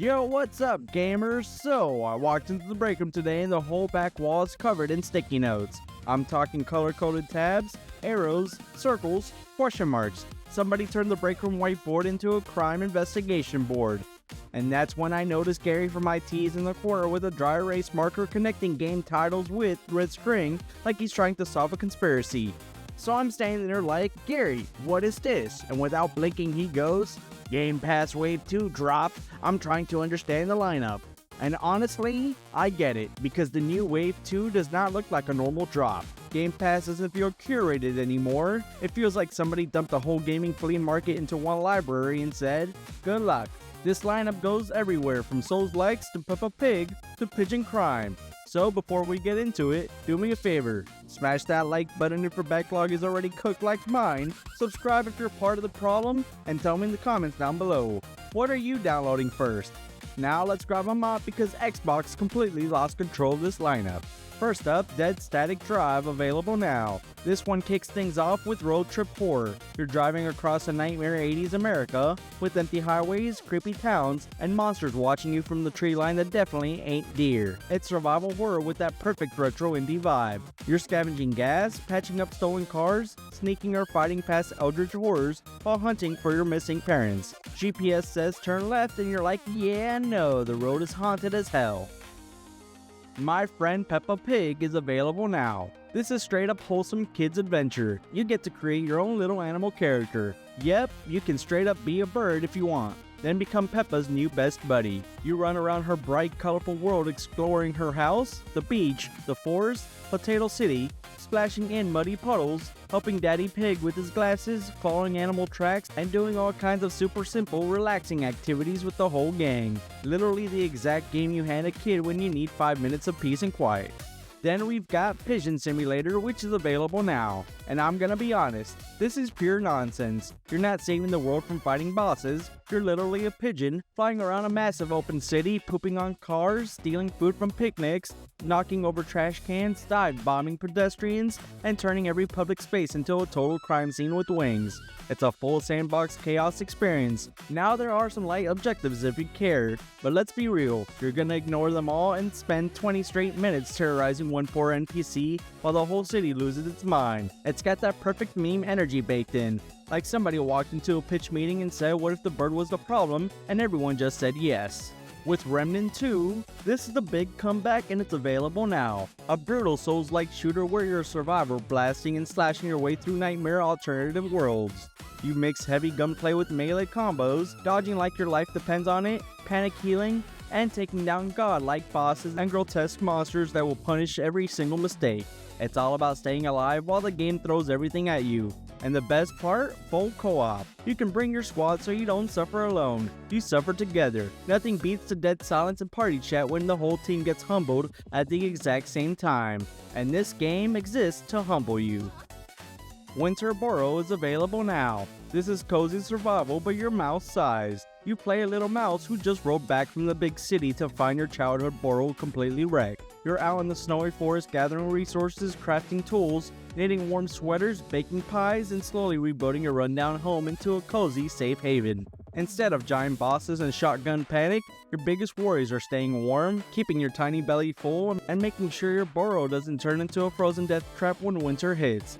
Yo, what's up, gamers? So, I walked into the breakroom today and the whole back wall is covered in sticky notes. I'm talking color-coded tabs, arrows, circles, question marks. Somebody turned the breakroom whiteboard into a crime investigation board. And that's when I noticed Gary from IT is in the corner with a dry erase marker connecting game titles with red string like he's trying to solve a conspiracy. So I'm standing there like, Gary, what is this? And without blinking he goes, Game Pass Wave 2 dropped. I'm trying to understand the lineup. And honestly, I get it, because the new Wave 2 does not look like a normal drop. Game Pass doesn't feel curated anymore. It feels like somebody dumped the whole gaming flea market into one library and said, good luck. This lineup goes everywhere from Souls-likes to Peppa Pig to Pigeon Crime. So before we get into it, do me a favor, smash that like button if your backlog is already cooked like mine, subscribe if you're part of the problem, and tell me in the comments down below, what are you downloading first? Now let's grab a mop because Xbox completely lost control of this lineup. First up, Dead Static Drive, available now. This one kicks things off with road trip horror. You're driving across a nightmare 80s America with empty highways, creepy towns, and monsters watching you from the tree line that definitely ain't deer. It's survival horror with that perfect retro indie vibe. You're scavenging gas, patching up stolen cars, sneaking or fighting past eldritch horrors while hunting for your missing parents. GPS says turn left and you're like, yeah, no, the road is haunted as hell. My Friend Peppa Pig is available now. This is straight up wholesome kids adventure. You get to create your own little animal character. Yep, you can straight up be a bird if you want, then become Peppa's new best buddy. You run around her bright, colorful world exploring her house, the beach, the forest, Potato City, splashing in muddy puddles, helping Daddy Pig with his glasses, following animal tracks, and doing all kinds of super simple, relaxing activities with the whole gang. Literally the exact game you hand a kid when you need 5 minutes of peace and quiet. Then we've got Pigeon Simulator, which is available now. And I'm gonna be honest, this is pure nonsense. You're not saving the world from fighting bosses. You're literally a pigeon, flying around a massive open city, pooping on cars, stealing food from picnics, knocking over trash cans, dive bombing pedestrians, and turning every public space into a total crime scene with wings. It's a full sandbox chaos experience. Now there are some light objectives if you care, but let's be real, you're gonna ignore them all and spend 20 straight minutes terrorizing one poor NPC while the whole city loses its mind. It's got that perfect meme energy baked in. Like somebody walked into a pitch meeting and said, what if the bird was the problem? And everyone just said yes. With Remnant II, this is the big comeback and it's available now. A brutal Souls-like shooter where you're a survivor blasting and slashing your way through nightmare alternative worlds. You mix heavy gunplay with melee combos, dodging like your life depends on it, panic healing, and taking down godlike bosses and grotesque monsters that will punish every single mistake. It's all about staying alive while the game throws everything at you. And the best part? Full co-op. You can bring your squad so you don't suffer alone. You suffer together. Nothing beats the dead silence and party chat when the whole team gets humbled at the exact same time. And this game exists to humble you. Winter Burrow is available now. This is cozy survival but you're mouse-sized. You play a little mouse who just rode back from the big city to find your childhood burrow completely wrecked. You're out in the snowy forest gathering resources, crafting tools, knitting warm sweaters, baking pies, and slowly rebuilding your rundown home into a cozy, safe haven. Instead of giant bosses and shotgun panic, your biggest worries are staying warm, keeping your tiny belly full, and making sure your burrow doesn't turn into a frozen death trap when winter hits.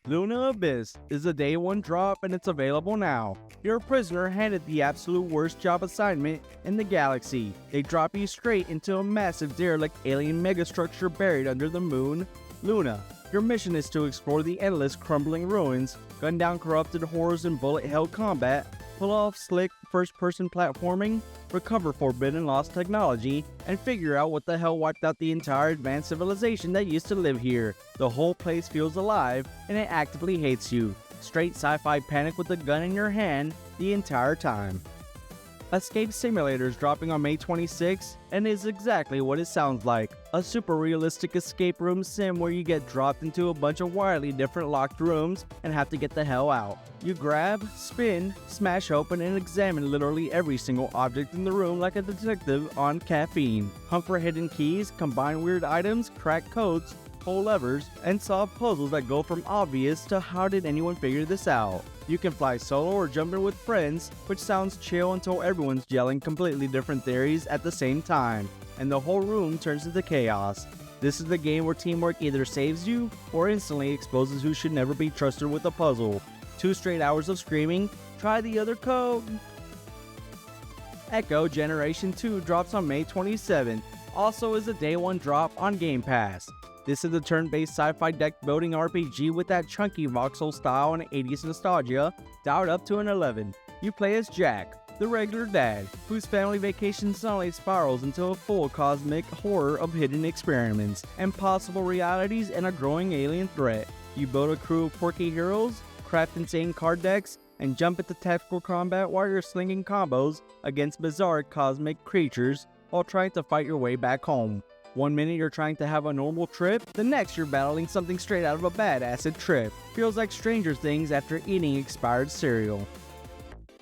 Luna Abyss is a day one drop and it's available now. You're a prisoner handed the absolute worst job assignment in the galaxy. They drop you straight into a massive derelict alien megastructure buried under the moon, Luna. Your mission is to explore the endless crumbling ruins, gun down corrupted horrors in bullet hell combat, pull off slick first-person platforming, recover forbidden lost technology, and figure out what the hell wiped out the entire advanced civilization that used to live here. The whole place feels alive, and it actively hates you. Straight sci-fi panic with a gun in your hand the entire time. Escape Simulator is dropping on May 26, and is exactly what it sounds like. A super realistic escape room sim where you get dropped into a bunch of wildly different locked rooms and have to get the hell out. You grab, spin, smash open, and examine literally every single object in the room like a detective on caffeine. Hunt for hidden keys, combine weird items, crack codes, pull levers, and solve puzzles that go from obvious to how did anyone figure this out. You can fly solo or jump in with friends, which sounds chill until everyone's yelling completely different theories at the same time, and the whole room turns into chaos. This is the game where teamwork either saves you or instantly exposes who should never be trusted with a puzzle. 2 straight hours of screaming, try the other code. Echo Generation 2 drops on May 27th, also is a day 1 drop on Game Pass. This is a turn-based sci-fi deck-building RPG with that chunky voxel style and 80s nostalgia, dialed up to an 11. You play as Jack, the regular dad, whose family vacation suddenly spirals into a full cosmic horror of hidden experiments, impossible realities, and a growing alien threat. You build a crew of quirky heroes, craft insane card decks, and jump into tactical combat while you're slinging combos against bizarre cosmic creatures while trying to fight your way back home. 1 minute you're trying to have a normal trip, the next you're battling something straight out of a bad acid trip. Feels like Stranger Things after eating expired cereal.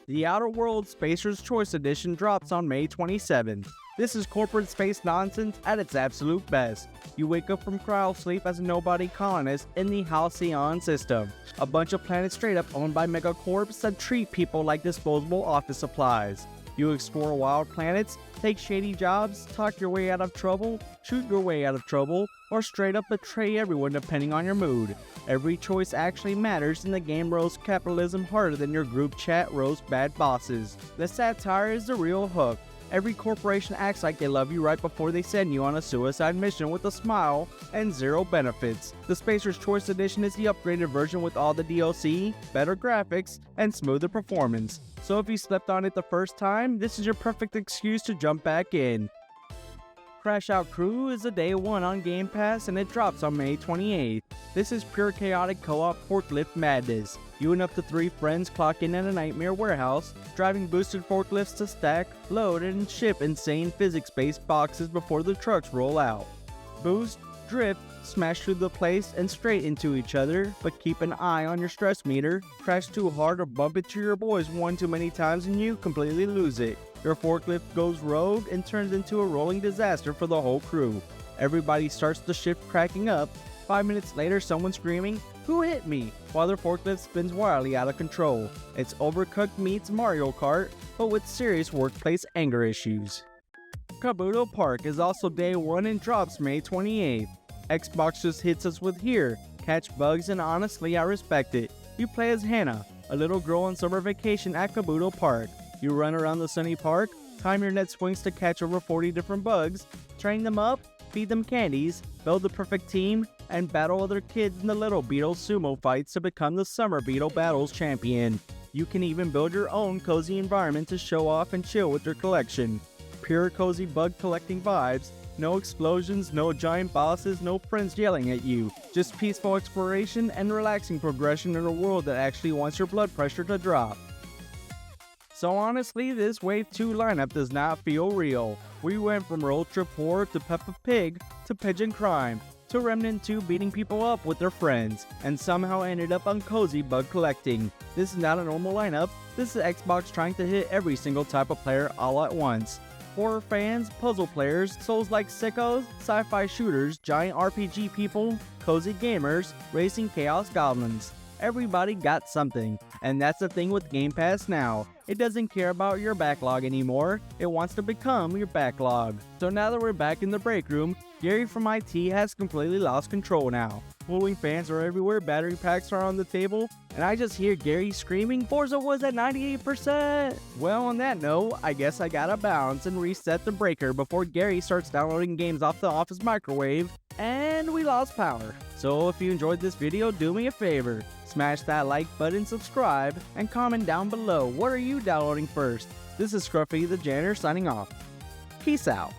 The Outer Worlds Spacer's Choice Edition drops on May 27th. This is corporate space nonsense at its absolute best. You wake up from cryosleep as a nobody colonist in the Halcyon system, a bunch of planets straight up owned by megacorps that treat people like disposable office supplies. You explore wild planets, take shady jobs, talk your way out of trouble, shoot your way out of trouble, or straight up betray everyone depending on your mood. Every choice actually matters, and the game roasts capitalism harder than your group chat roasts bad bosses. The satire is the real hook. Every corporation acts like they love you right before they send you on a suicide mission with a smile and 0 benefits. The Spacer's Choice Edition is the upgraded version with all the DLC, better graphics, and smoother performance. So if you slept on it the first time, this is your perfect excuse to jump back in. Crashout Crew is a day 1 on Game Pass and it drops on May 28th. This is pure chaotic co-op forklift madness. You and up to 3 friends clock in at a nightmare warehouse, driving boosted forklifts to stack, load, and ship insane physics-based boxes before the trucks roll out. Boost, drift, smash through the place and straight into each other, but keep an eye on your stress meter. Crash too hard or bump into your boys 1 too many times and you completely lose it. Your forklift goes rogue and turns into a rolling disaster for the whole crew. Everybody starts the shift cracking up. 5 minutes later, someone screaming, "Who hit me?" while their forklift spins wildly out of control. It's Overcooked meets Mario Kart, but with serious workplace anger issues. Kabuto Park is also day 1 and drops May 28th. Xbox just hits us with here, catch bugs, and honestly I respect it. You play as Hannah, a little girl on summer vacation at Kabuto Park. You run around the sunny park, time your net swings to catch over 40 different bugs, train them up, feed them candies, build the perfect team, and battle other kids in the Little Beetle sumo fights to become the Summer Beetle Battles champion. You can even build your own cozy environment to show off and chill with your collection. Pure cozy bug collecting vibes, no explosions, no giant bosses, no friends yelling at you. Just peaceful exploration and relaxing progression in a world that actually wants your blood pressure to drop. So honestly, this Wave 2 lineup does not feel real. We went from Road Trip Horror to Peppa Pig to Pigeon Crime to Remnant II beating people up with their friends, and somehow ended up on cozy bug collecting. This is not a normal lineup, this is Xbox trying to hit every single type of player all at once. Horror fans, puzzle players, Souls-like sickos, sci-fi shooters, giant RPG people, cozy gamers, racing chaos goblins. Everybody got something, and that's the thing with Game Pass now. It doesn't care about your backlog anymore, it wants to become your backlog. So now that we're back in the break room, Gary from IT has completely lost control now. Cooling fans are everywhere, battery packs are on the table, and I just hear Gary screaming, "Forza was at 98%! Well, on that note, I guess I gotta bounce and reset the breaker before Gary starts downloading games off the office microwave, and we lost power. So if you enjoyed this video, do me a favor. Smash that like button, subscribe, and comment down below what are you downloading first. This is Scruffy the Janitor signing off. Peace out.